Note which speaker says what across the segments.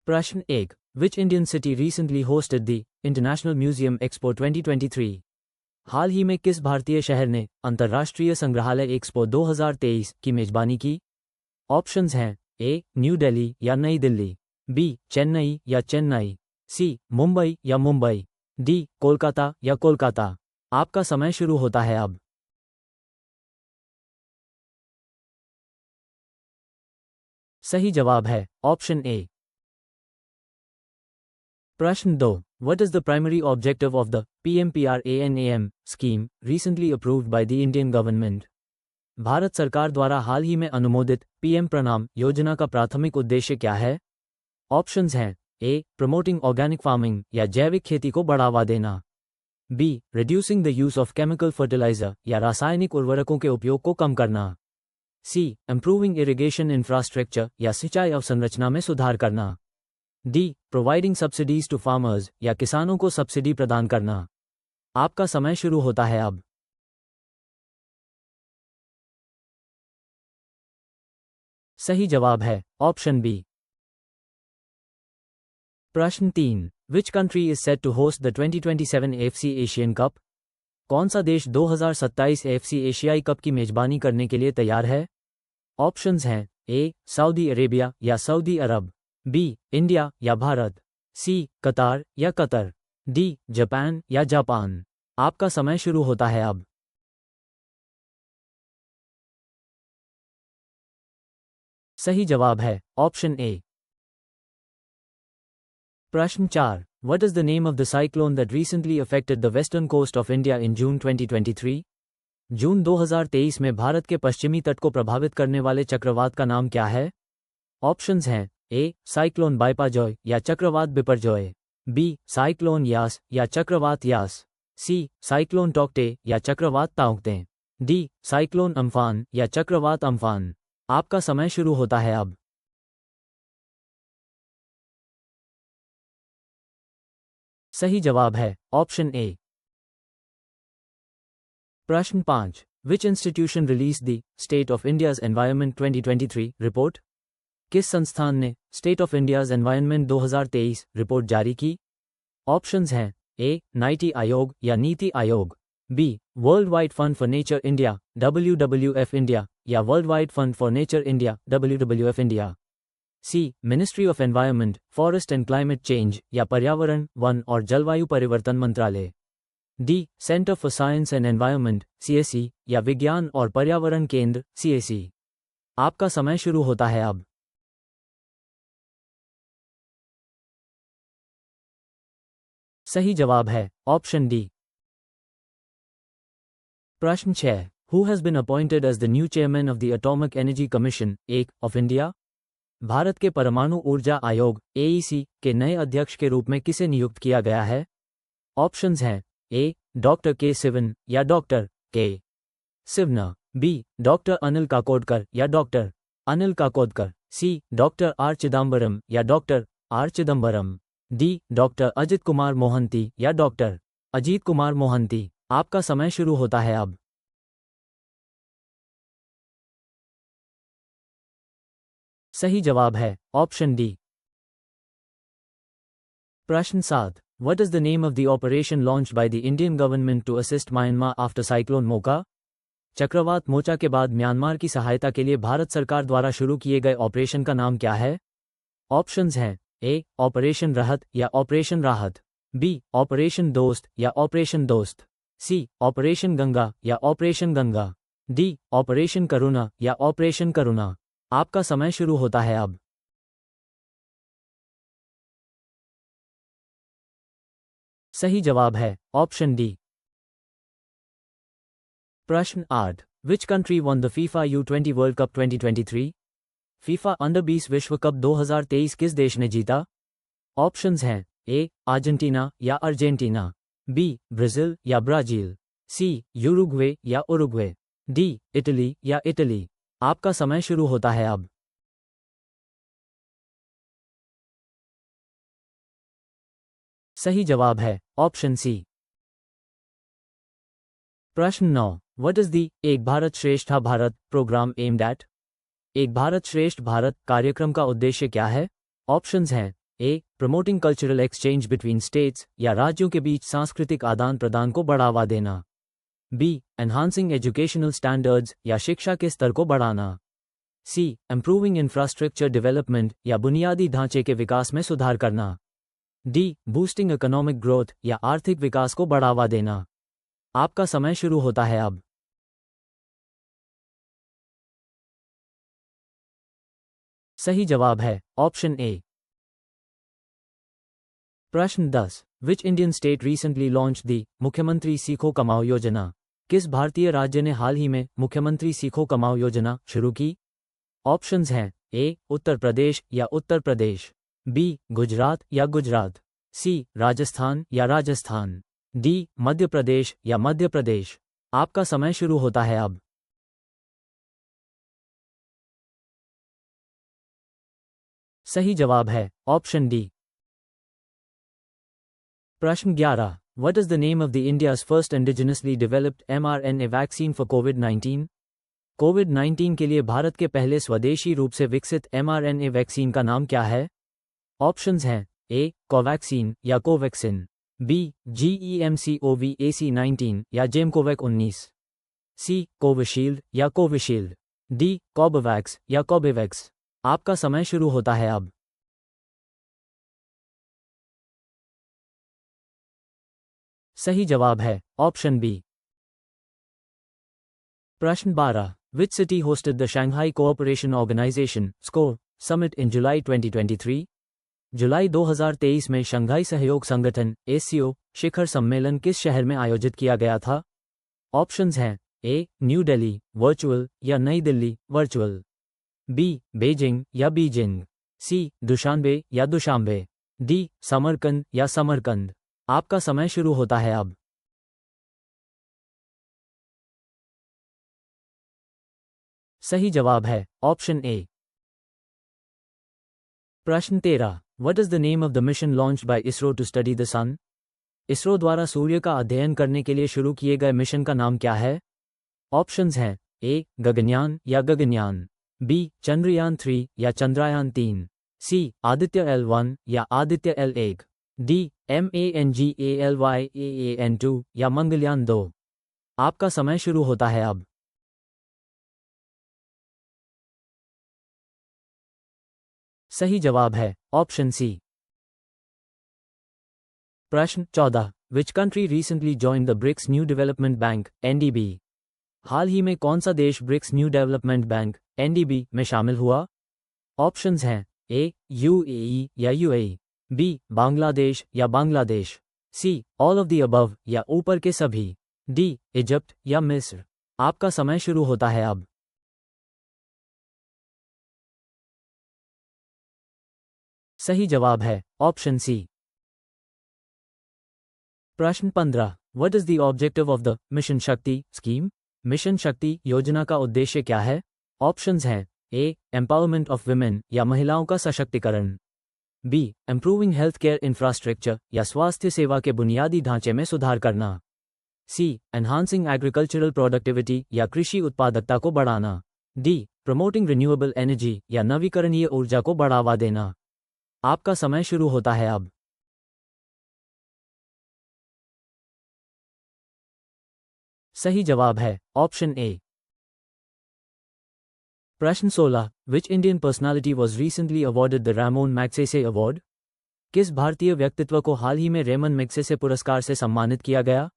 Speaker 1: प्रश्न 1. Which Indian city recently hosted the International Museum Expo 2023? हाल ही में किस भारतीय शहर ने अंतर्राष्ट्रीय संग्रहालय एक्सपो 2023 की मेजबानी की? ऑप्शंस हैं ए. न्यू दिल्ली या नई दिल्ली, बी. चेन्नई या चेन्नई, सी. मुंबई या मुंबई, डी. कोलकाता या कोलकाता। आपका समय शुरू होता है अब। सही जवाब है ऑप्शन ए। प्रश्न 2. What is the primary objective of the PMPRANAM scheme recently approved by the Indian government? Bharat सरकार द्वारा हाल ही में अनुमोदित पीएम प्रणाम योजना का प्राथमिक उद्देश्य क्या है? ऑप्शंस हैं ए. प्रमोटिंग ऑर्गेनिक फार्मिंग या जैविक खेती को बढ़ावा देना, B. Reducing the use of chemical fertiliser या रासायनिक उर्वरकों के उपयोग को कम करना, सी. इंप्रूविंग इरिगेशन इंफ्रास्ट्रक्चर या सिंचाई अवसंरचना में सुधार करना, D. Providing subsidies to farmers या किसानों को सब्सिडी प्रदान करना। आपका समय शुरू होता है अब। सही जवाब है ऑप्शन बी। प्रश्न 3. Which country is set to host the 2027 AFC Asian cup? कौन सा देश 2027 AFC एशियाई कप की मेजबानी करने के लिए तैयार है? ऑप्शंस हैं ए. सऊदी अरेबिया या सऊदी अरब, बी. इंडिया या भारत, सी. कतार या कतर, डी. जापान या जापान। आपका समय शुरू होता है अब। सही जवाब है ऑप्शन ए। प्रश्न 4. What is the name of the cyclone that recently affected the western coast of India in June 2023? जून 2023 में भारत के पश्चिमी तट को प्रभावित करने वाले चक्रवात का नाम क्या है? ऑप्शंस हैं ए. साइक्लोन बाइपाजॉय या चक्रवात बिपरजॉय, बी. साइक्लोन यास या चक्रवात यास, सी. साइक्लोन टॉक्टे या चक्रवात ताउक्ते, डी. साइक्लोन अम्फान या चक्रवात अम्फान। आपका समय शुरू होता है अब। सही जवाब है ऑप्शन ए। प्रश्न 5. Which institution released the State of India's Environment 2023 report? किस संस्थान ने state of India's environment 2023 report जारी की? ऑप्शंस हैं ए. नीति आयोग या NITI Aayog, B. World wide fund for nature India WWF India या world wide fund for nature India WWF India, C. Ministry of environment, forest and climate change या पर्यावरण, वन और जलवायु परिवर्तन मंत्रालय, D. Centre for science and environment CSE या विज्ञान और पर्यावरण केंद्र CSE। आपका समय शुरू होता है अब। सही जवाब है ऑप्शन डी। प्रश्न 6. Who has been appointed as the new chairman of the Atomic Energy Commission (AEC) of India? Bharat के परमाणु ऊर्जा आयोग AEC के नए अध्यक्ष के रूप में किसे नियुक्त किया गया है? ऑप्शंस हैं ए. डॉक्टर के सिवन या डॉक्टर के सिवना, बी. डॉक्टर अनिल काकोडकर या डॉक्टर अनिल काकोडकर, सी. डॉक्टर आर चिदम्बरम या doctor R Chidambaram, D. Doctor Ajit Kumar Mohanty या डॉक्टर अजीत कुमार मोहंती। आपका समय शुरू होता है अब। सही जवाब है ऑप्शन डी। प्रश्न 7. What is the name of the operation launched by the Indian government to assist Myanmar after cyclone Mocha? चक्रवात मोचा के बाद म्यांमार की सहायता के लिए भारत सरकार द्वारा शुरू किए गए ऑपरेशन का नाम क्या है? ऑप्शंस हैं ए. ऑपरेशन राहत या ऑपरेशन राहत, बी. ऑपरेशन दोस्त या ऑपरेशन दोस्त, सी. ऑपरेशन गंगा या ऑपरेशन गंगा, डी. ऑपरेशन करुणा या ऑपरेशन करुणा। आपका समय शुरू होता है अब। सही जवाब है ऑप्शन डी। प्रश्न 8. Which country won the FIFA U20 World Cup 2023? FIFA under 20 विश्व कप 2023 किस देश ने जीता? ऑप्शंस हैं ए. अर्जेंटीना या अर्जेंटीना, बी. ब्राजील या ब्राजील, सी. यूरुग्वे या उरुग्वे, डी. इटली या इटली। आपका समय शुरू होता है अब। सही जवाब है ऑप्शन सी। प्रश्न 9. What is the एक भारत श्रेष्ठ भारत प्रोग्राम aimed at? एक भारत श्रेष्ठ भारत कार्यक्रम का उद्देश्य क्या है? ऑप्शंस हैं A promoting cultural exchange between states या राज्यों के बीच सांस्कृतिक आदान प्रदान को बढ़ावा देना। बी एनहांसिंग एजुकेशनल स्टैंडर्ड्स या शिक्षा के स्तर को बढ़ाना। सी इम्प्रूविंग इंफ्रास्ट्रक्चर डेवलपमेंट या बुनियादी ढांचे के विकास में सुधार करना। डी बूस्टिंग इकोनॉमिक ग्रोथ या आर्थिक विकास को बढ़ावा देना। आपका समय शुरू होता है अब। सही जवाब है ऑप्शन ए। प्रश्न 10 which Indian state recently launch दी मुख्यमंत्री सीखो कमाओ योजना। किस भारतीय राज्य ने हाल ही में मुख्यमंत्री सीखो कमाओ योजना शुरू की? ऑप्शंस हैं ए उत्तर प्रदेश या उत्तर प्रदेश, बी गुजरात या गुजरात, सी राजस्थान या राजस्थान, डी मध्य प्रदेश या मध्य प्रदेश। आपका समय शुरू होता है अब। सही जवाब है ऑप्शन डी। प्रश्न 11 what is the name of the India's first indigenously developed mRNA vaccine for कोविड-19? कोविड-19 के लिए भारत के पहले स्वदेशी रूप से विकसित mRNA वैक्सीन का नाम क्या है? ऑप्शंस हैं ए कोवैक्सीन या कोवैक्सिन, बी GEMCOVAC19 या जेमकोवैक 19, सी कोविशील्ड या कोविशील्ड, डी कोबोवैक्स या कोबेवैक्स। आपका समय शुरू होता है अब। सही जवाब है ऑप्शन बी। प्रश्न 12 which city hosted the Shanghai cooperation organisation SCO summit in July 2023? जुलाई 2023 में शंघाई सहयोग संगठन SCO शिखर सम्मेलन किस शहर में आयोजित किया गया था? ऑप्शंस हैं ए न्यू दिल्ली वर्चुअल या नई दिल्ली वर्चुअल, बी बेजिंग या बीजिंग, सी दुशानबे या दुशांबे, डी समरकंद या समरकंद। आपका समय शुरू होता है अब। सही जवाब है ऑप्शन ए। प्रश्न 13 what is the name of the mission launched by ISRO to study the sun? ISRO द्वारा सूर्य का अध्ययन करने के लिए शुरू किए गए मिशन का नाम क्या है? ऑप्शंस हैं ए गगनयान या गगनयान, बी चंद्रयान 3 या चंद्रयान 3, सी आदित्य L1 या आदित्य L1, डी MANGALYAAN2 या मंगलयान 2। आपका समय शुरू होता है अब। सही जवाब है ऑप्शन सी। प्रश्न 14 which country recently joined the BRICS new development bank NDB? हाल ही में कौन सा देश BRICS new development bank NDB में शामिल हुआ? ऑप्शंस हैं ए UAE या UAE, बी बांग्लादेश या Bangladesh, C all of the above या ऊपर के सभी, डी इजिप्ट या मिस्र। आपका समय शुरू होता है अब। सही जवाब है ऑप्शन सी। प्रश्न 15 what is the objective of the mission Shakti scheme? Mission Shakti योजना का उद्देश्य क्या है? ऑप्शंस हैं ए एम्पावरमेंट ऑफ वुमेन या महिलाओं का सशक्तिकरण, B improving health care infrastructure या स्वास्थ्य सेवा के बुनियादी ढांचे में सुधार करना, सी एनहांसिंग एग्रीकल्चरल प्रोडक्टिविटी या कृषि उत्पादकता को बढ़ाना, डी प्रमोटिंग रिन्यूएबल एनर्जी या नवीकरणीय ऊर्जा को बढ़ावा देना। आपका समय शुरू होता है अब। सही जवाब है ऑप्शन ए। प्रश्न 16 which Indian personality was recently awarded the Ramon Magsaysay award? किस भारतीय व्यक्तित्व को हाल ही में रेमन मैग्सेसे पुरस्कार से सम्मानित किया गया?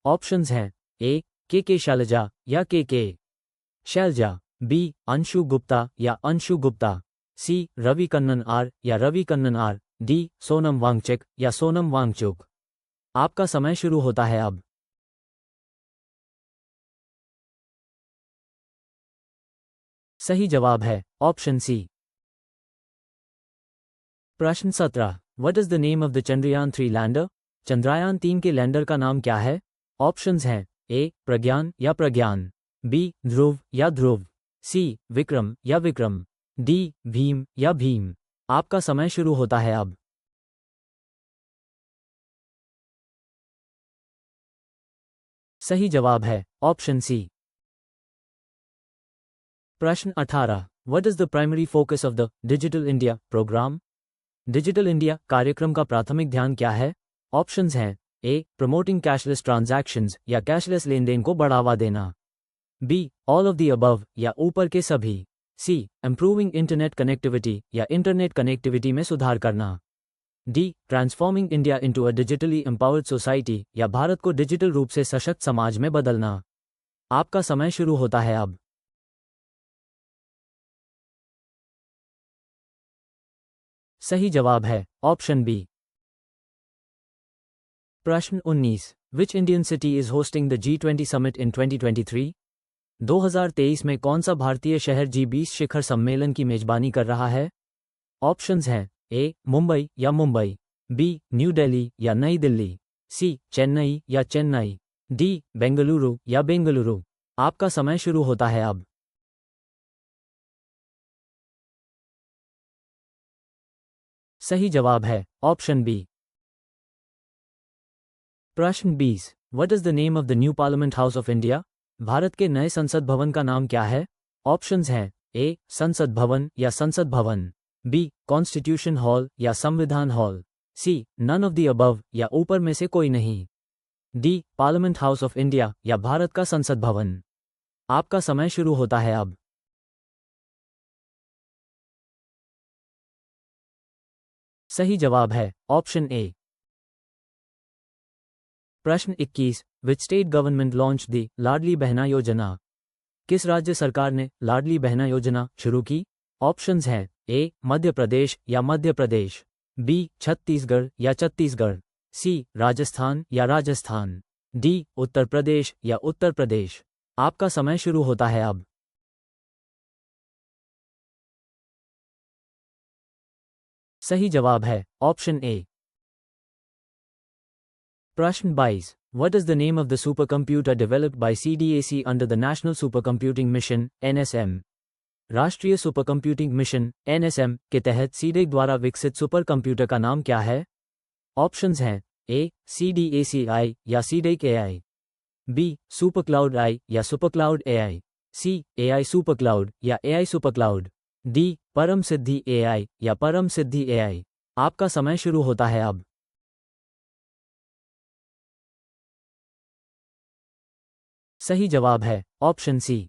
Speaker 1: ऑप्शंस हैं ए के शैलजा या के शैलजा, बी अंशु गुप्ता या अंशु गुप्ता, सी रवि कन्नन आर या रवि कन्नन आर, डी सोनम वांगचुक या सोनम वांगचुक। आपका समय शुरू होता है अब। सही जवाब है ऑप्शन सी। प्रश्न 17 what is the name of the Chandrayaan 3 lander? Chandrayaan 3 के लैंडर का नाम क्या है? ऑप्शंस हैं ए प्रज्ञान या प्रज्ञान, बी ध्रुव या ध्रुव, सी विक्रम या विक्रम, डी भीम या भीम। आपका समय शुरू होता है अब। सही जवाब है ऑप्शन सी। प्रश्न 18 what is the primary focus of the digital India programme? Digital India कार्यक्रम का प्राथमिक ध्यान क्या है? ऑप्शंस हैं ए. प्रमोटिंग कैशलेस ट्रांजैक्शंस या कैशलेस लेनदेन को बढ़ावा देना, B. All of the above या ऊपर के सभी, सी. इंप्रूविंग इंटरनेट कनेक्टिविटी या इंटरनेट कनेक्टिविटी में सुधार करना, D. Transforming India into a digitally empowered society या भारत को डिजिटल रूप से सशक्त समाज में बदलना। आपका समय शुरू होता है अब। सही जवाब है ऑप्शन बी। प्रश्न 19। Which Indian city is hosting the G20 summit in 2023? 2023 में कौन सा भारतीय शहर G20 शिखर सम्मेलन की मेजबानी कर रहा है? ऑप्शंस हैं ए. मुंबई या मुंबई, बी. न्यू दिल्ली या नई दिल्ली, सी. चेन्नई या चेन्नई, डी. बेंगलुरु या बेंगलुरु। आपका समय शुरू होता है अब। सही जवाब है ऑप्शन बी। प्रश्न 20। What is the name of the new parliament house of India? Bharat के नए संसद भवन का नाम क्या है? ऑप्शंस हैं ए. संसद भवन या संसद भवन, बी. कॉन्स्टिट्यूशन हॉल या संविधान hall, C. None of the above या ऊपर में से कोई नहीं, D. Parliament house of India या भारत का संसद भवन। आपका समय शुरू होता है अब। सही जवाब है ऑप्शन ए। प्रश्न 21। Which state government launch the Ladli Behna Yojana? किस राज्य सरकार ने लाडली बहना योजना शुरू की? ऑप्शंस हैं ए. मध्य प्रदेश या मध्य प्रदेश, बी. छत्तीसगढ़ या छत्तीसगढ़, सी. राजस्थान या राजस्थान, डी. उत्तर प्रदेश या उत्तर प्रदेश। आपका समय शुरू होता है अब। सही जवाब है ऑप्शन ए। प्रश्न 22। What is the name of the supercomputer developed by CDAC under the National Supercomputing Mission (NSM)? राष्ट्रीय सुपरकम्प्यूटिंग मिशन (NSM) के तहत सीडेक द्वारा विकसित सुपर कंप्यूटर का नाम क्या है? ऑप्शंस हैं ए. CDAC-I या सीडेक AI, बी. सुपरक्लाउड आई या सुपरक्लाउड AI, सी. AI सुपरक्लाउड या AI सुपरक्लाउड, डी. परम सिद्धि AI या परम सिद्धि AI। आपका समय शुरू होता है अब। सही जवाब है ऑप्शन सी।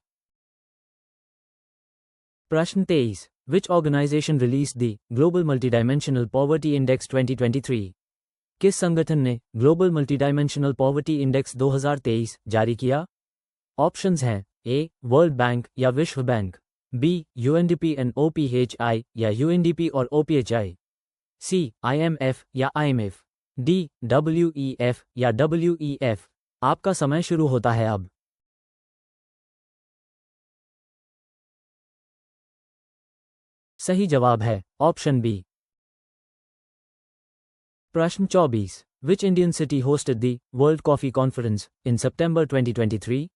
Speaker 1: प्रश्न 23। Which organisation release the global multidimensional poverty index 2023? किस संगठन ने ग्लोबल मल्टीडायमेंशनल पॉवर्टी इंडेक्स 2023 जारी किया? ऑप्शंस हैं ए. वर्ल्ड बैंक या विश्व bank, B. UNDP and OPHI या UNDP और OPHI, सी. IMF या IMF, डी. WEF या WEF। आपका समय शुरू होता है अब। सही जवाब है ऑप्शन बी। प्रश्न 24। Which Indian city hosted the world coffee conference in September 2023?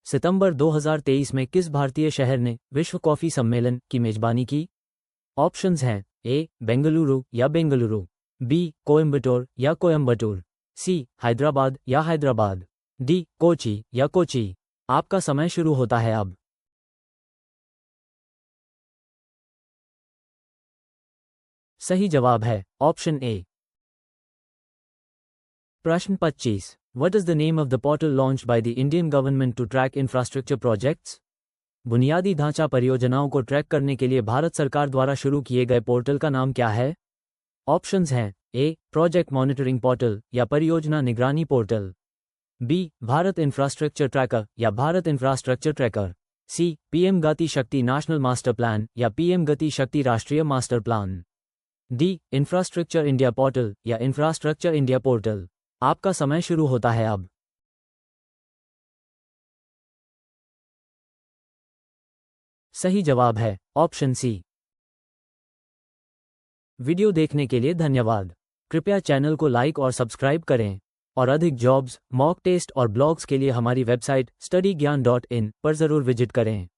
Speaker 1: सितंबर 2023 में किस भारतीय शहर ने विश्व कॉफी सम्मेलन की मेजबानी की? ऑप्शंस हैं ए. बेंगलुरु या बेंगलुरु, बी. कोयम्बटूर या कोयम्बटूर, सी. हैदराबाद या हैदराबाद, डी. कोची या कोची। आपका समय शुरू होता है अब। सही जवाब है ऑप्शन ए। प्रश्न 25। What is the name of the portal launched by the Indian government to track infrastructure projects? बुनियादी ढांचा परियोजनाओं को ट्रैक करने के लिए भारत सरकार द्वारा शुरू किए गए पोर्टल का नाम क्या है? ऑप्शंस हैं ए. प्रोजेक्ट मॉनिटरिंग पोर्टल या परियोजना निगरानी portal, B. Bharat infrastructure tracker या Bharat infrastructure tracker, C. PM Gati Shakti national master plan या PM गति शक्ति राष्ट्रीय master plan, D. Infrastructure India portal या इंफ्रास्ट्रक्चर इंडिया पोर्टल। आपका समय शुरू होता है अब। सही जवाब है ऑप्शन सी। वीडियो देखने के लिए धन्यवाद। कृपया चैनल को लाइक और सब्सक्राइब करें और अधिक जॉब्स, मॉक टेस्ट और ब्लॉग्स के लिए हमारी वेबसाइट studyGyan.in पर जरूर विजिट करें।